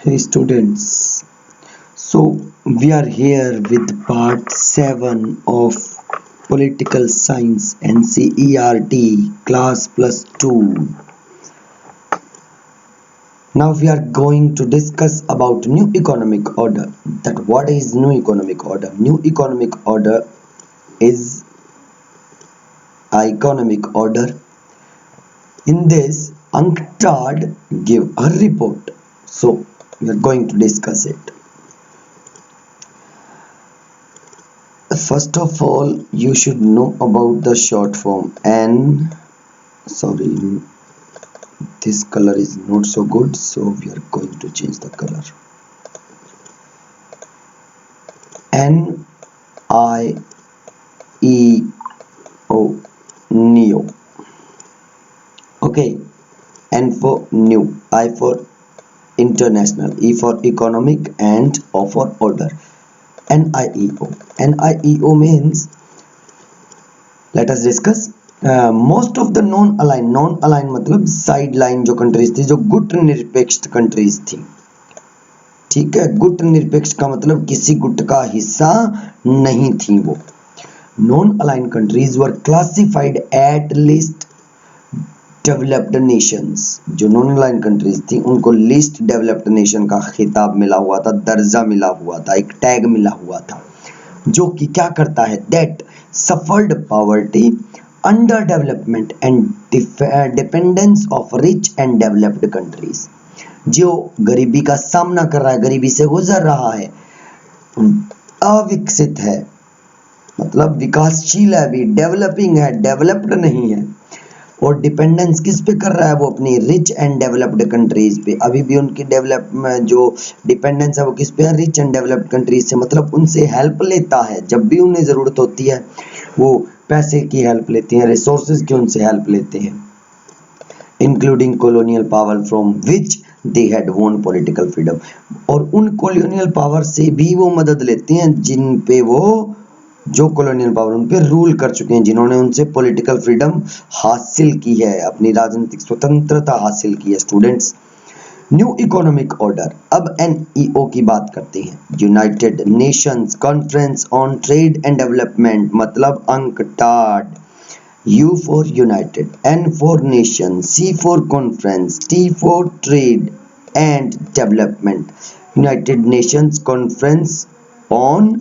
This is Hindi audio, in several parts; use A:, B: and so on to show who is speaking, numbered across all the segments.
A: Hey students, so we are here with part 7 of Political Science NCERT class plus 2. Now we are going to discuss about new economic order. That what is new economic order? New economic order is a economic order. In this, UNCTAD give a report. So we are going to discuss it. First of all, you should know about the short form N. Sorry, this color is not so good, so we are going to change the color. NIEO, NEO. Okay, N for new, I for international, E for economic, and O for order. NIEO. NIEO means, let us discuss. Most of the non align मतलब साइड लाइन जो कंट्रीज थी, जो गुट निरपेक्ष कंट्रीज थी, ठीक है। गुट निरपेक्ष का मतलब किसी गुट का हिस्सा नहीं थी वो। Non align countries were classified at least developed Nations. जो नॉन अलाइन कंट्रीज थी उनको लिस्ट डेवलप्ड नेशन का खिताब मिला हुआ था, दर्जा मिला हुआ था, एक टैग मिला हुआ था, जो कि क्या करता है, that suffered poverty, under development and dependence of rich and developed countries. जो गरीबी का सामना कर रहा है, गरीबी से गुजर रहा है, अविकसित है, मतलब विकासशील है, अभी डेवलपिंग है, डेवलप्ड नहीं है, और डिपेंडेंस किस पे कर रहा है वो, अपनी रिच एंड डेवलप्ड कंट्रीज पे। अभी भी उनकी डेवलपमेंट जो डिपेंडेंस है वो किस पे है, रिच एंड डेवलप्ड कंट्रीज से, मतलब उनसे हेल्प लेता है। जब भी उन्हें ज़रूरत होती है वो पैसे की हेल्प लेते हैं, रिसोर्सेज की उनसे हेल्प लेते हैं, including colonial power from which they had won political freedom. और उन कॉलोनियल पावर से भी वो मदद लेते हैं जिन पे वो, जो कॉलोनियल पावर उन पे रूल कर चुके हैं, जिन्होंने उनसे पॉलिटिकल फ्रीडम हासिल की है, अपनी राजनीतिक स्वतंत्रता हासिल की है। स्टूडेंट्स, न्यू इकोनॉमिक ऑर्डर, अब एनईओ की बात करते हैं। United Nations conference on trade and development, मतलब UNCTAD. U for United, N for nation, C for conference, T for trade and development. United Nations conference on,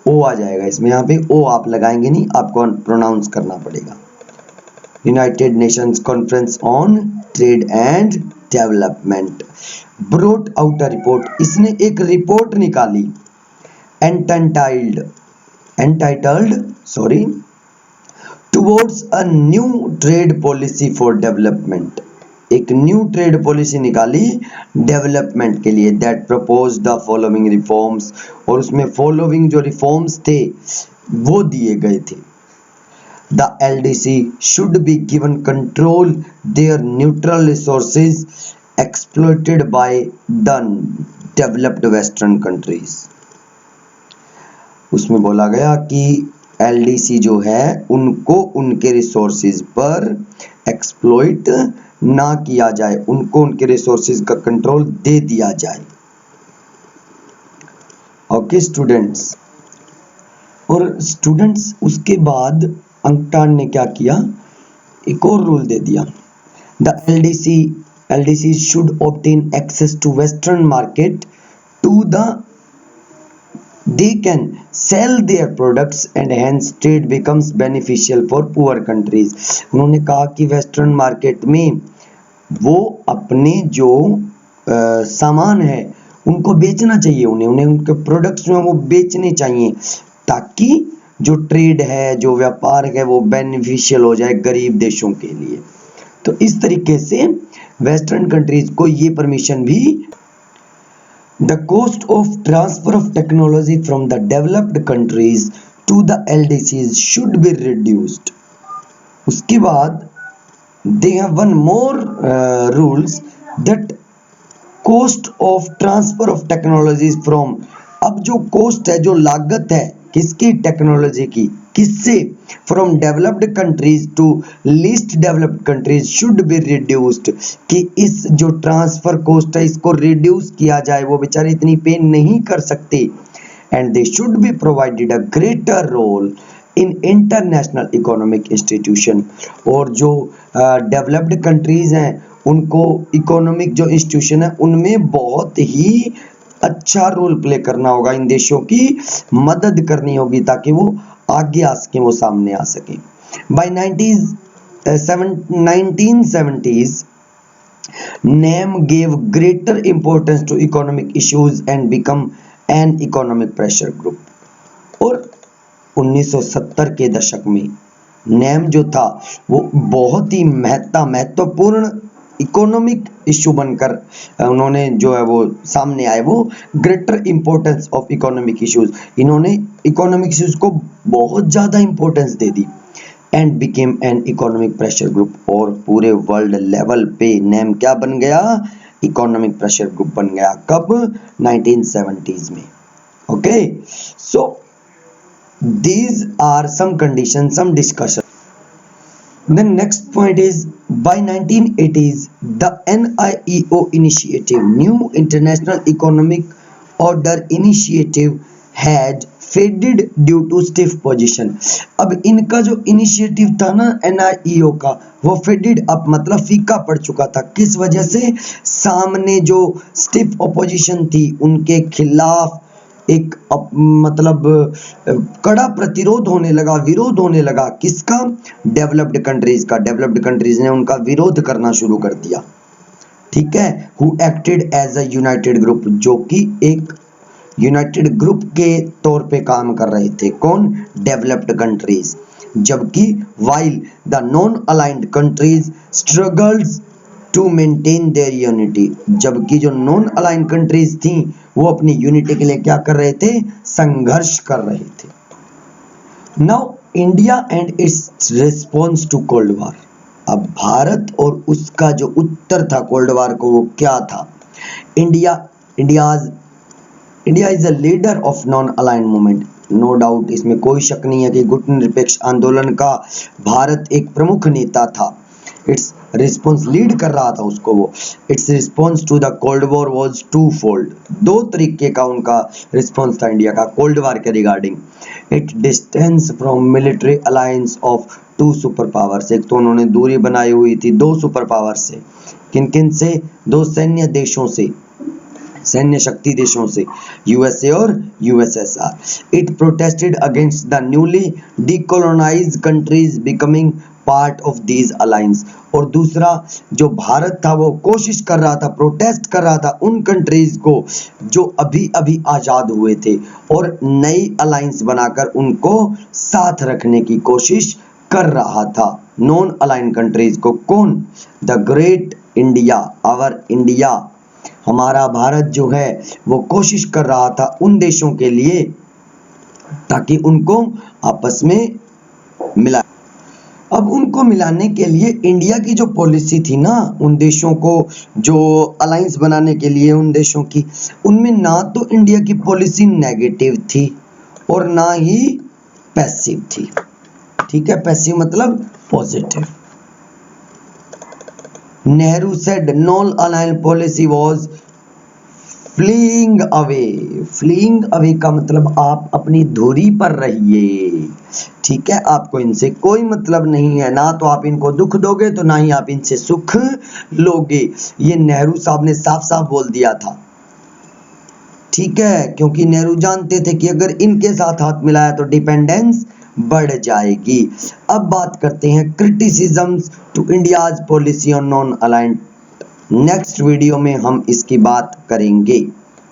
A: O आ जाएगा इसमें, यहाँ पे ओ आप लगाएंगे नहीं, आपको प्रोनाउंस करना पड़ेगा। United Nations conference on trade and development brought out a report, इसने एक रिपोर्ट निकाली, entitled towards a new trade policy for development. एक न्यू ट्रेड पॉलिसी निकाली डेवलपमेंट के लिए, that propose the following reforms, और उसमें फॉलोइंग जो रिफॉर्म्स थे वो दिए गए थे। The LDC should be given control their neutral resources exploited by the developed western countries। उसमें बोला गया कि LDC जो है उनको उनके रिसोर्सेज पर एक्सप्लॉइट ना किया जाए, उनको उनके रिसोर्सेज का कंट्रोल दे दिया जाए। ओके स्टूडेंट्स, और स्टूडेंट्स उसके बाद अंकटाड ने क्या किया, एक और रूल दे दिया। The LDC should obtain access to western market to the they can sell their products and hence trade becomes beneficial for poor countries। उन्होंने कहा कि वेस्टर्न मार्केट में वो अपने जो सामान है उनको बेचना चाहिए, उन्हें उनके प्रोडक्ट्स जो है वो बेचने चाहिए, ताकि जो ट्रेड है, जो व्यापार है, वो बेनिफिशियल हो जाए गरीब देशों के लिए। तो इस तरीके से वेस्टर्न कंट्रीज को ये परमिशन भी। The cost of transfer of technology from the developed countries to the LDCs should be reduced। उसके बाद they have one more rules, that cost of transfer of technologies from, अब जो cost है, जो लागत है किसकी, टेक्नोलॉजी की, किससे, from developed countries to least developed countries should be reduced, कि इस जो ट्रांसफर कॉस्ट है इसको रिड्यूस किया जाए, वो बेचारे इतनी पे नहीं कर सकते, and they should be provided a greater role in international economic institution, और जो डेवलप्ड कंट्रीज हैं उनको इकोनॉमिक जो इंस्टीट्यूशन है उनमें बहुत ही अच्छा रोल प्ले करना होगा, इन देशों की मदद करनी होगी ताकि वो आगे आ सके, वो सामने आ सके। By 1970s NAM gave greater importance to economic issues and become an economic pressure group, और 1970 के दशक में NAM जो था वो बहुत ही महत्वपूर्ण इकोनॉमिक इशू बनकर उन्होंने जो है वो सामने आए, वो greater importance of economic issues, इन्होंने इकोनॉमिक इश्यूज को बहुत ज़्यादा importance they the, and became an economic pressure group, और पूरे वर्ल्ड लेवल पे NAM क्या बन गया, इकोनॉमिक प्रेशर ग्रुप बन गया। कब, 1970s में। Okay, so these are some conditions, some discussion. The next point is, by 1980s the NIEO initiative, New International Economic Order initiative, had faded due to stiff position। अब इनका जो इनिशिएटिव था ना NIEO का, वो फेडेड अप मतलब फीका पड़ चुका था। किस वजह से, सामने जो स्टिफ ऑपोजिशन थी उनके खिलाफ एक मतलब कड़ा प्रतिरोध होने लगा, विरोध होने लगा। किसका, डेवलप्ड कंट्रीज का। डेवलप्ड कंट्रीज ने उनका विरोध करना शुरू कर दिया, ठीक है। Who acted as a united group, जो कि एक यूनाइटेड ग्रुप के तौर पे काम कर रहे थे। कौन, डेवलप्ड कंट्रीज। जबकि while the non aligned countries struggles to maintain their unity, जबकि जो नॉन अलाइन कंट्रीज थी वो अपनी यूनिटी के लिए क्या कर रहे थे, संघर्ष कर रहे थे। Now India and its response to cold war. अब भारत और उसका जो उत्तर था कोल्ड वॉर को, वो क्या था। India is a leader of non align movement, no doubt, इसमें कोई शक नहीं है कि गुट निरपेक्ष आंदोलन का भारत एक प्रमुख नेता था। इट्स रिस्पॉन्स लीड कर रहा था उसको वो। Its response to the cold war was two fold, दो तरीके का उनका रिस्पॉन्स था इंडिया का कोल्ड वॉर के regarding. It distance from military alliance of two super powers, एक तो उन्होंने दूरी बनाई हुई थी दो सुपर पावर से। किन किन से, दो सैन्य देशों से, सैन्य शक्ति देशों से, यूएसए और USSR. It protested against the newly decolonised countries becoming part of these alliance, और दूसरा जो भारत था वो कोशिश कर रहा था, प्रोटेस्ट कर रहा था उन कंट्रीज को जो अभी अभी आजाद हुए थे, और नई अलायंस बनाकर उनको साथ रखने की कोशिश कर रहा था नॉन अलाइन कंट्रीज को। कौन, the great India, our India, हमारा भारत जो है वो कोशिश कर रहा था उन देशों के लिए ताकि उनको आपस में मिला। अब उनको मिलाने के लिए इंडिया की जो पॉलिसी थी ना, उन देशों को जो अलायंस बनाने के लिए उन देशों की, उनमें ना तो इंडिया की पॉलिसी नेगेटिव थी और ना ही पैसिव थी, ठीक है। पैसिव मतलब positive. Nehru said non align policy was fleeing away. Fleeing away का मतलब आप अपनी धुरी पर रहिए, ठीक है। आपको इनसे कोई मतलब नहीं है, ना तो आप इनको दुख दोगे तो ना ही आप इनसे सुख लोगे। ये नेहरू साहब ने साफ साफ बोल दिया था, ठीक है, क्योंकि नेहरू जानते थे कि अगर इनके साथ हाथ मिलाया तो डिपेंडेंस बढ़ जाएगी। अब बात करते हैं criticisms to India's policy on non aligned. Next video में हम इसकी बात करेंगे।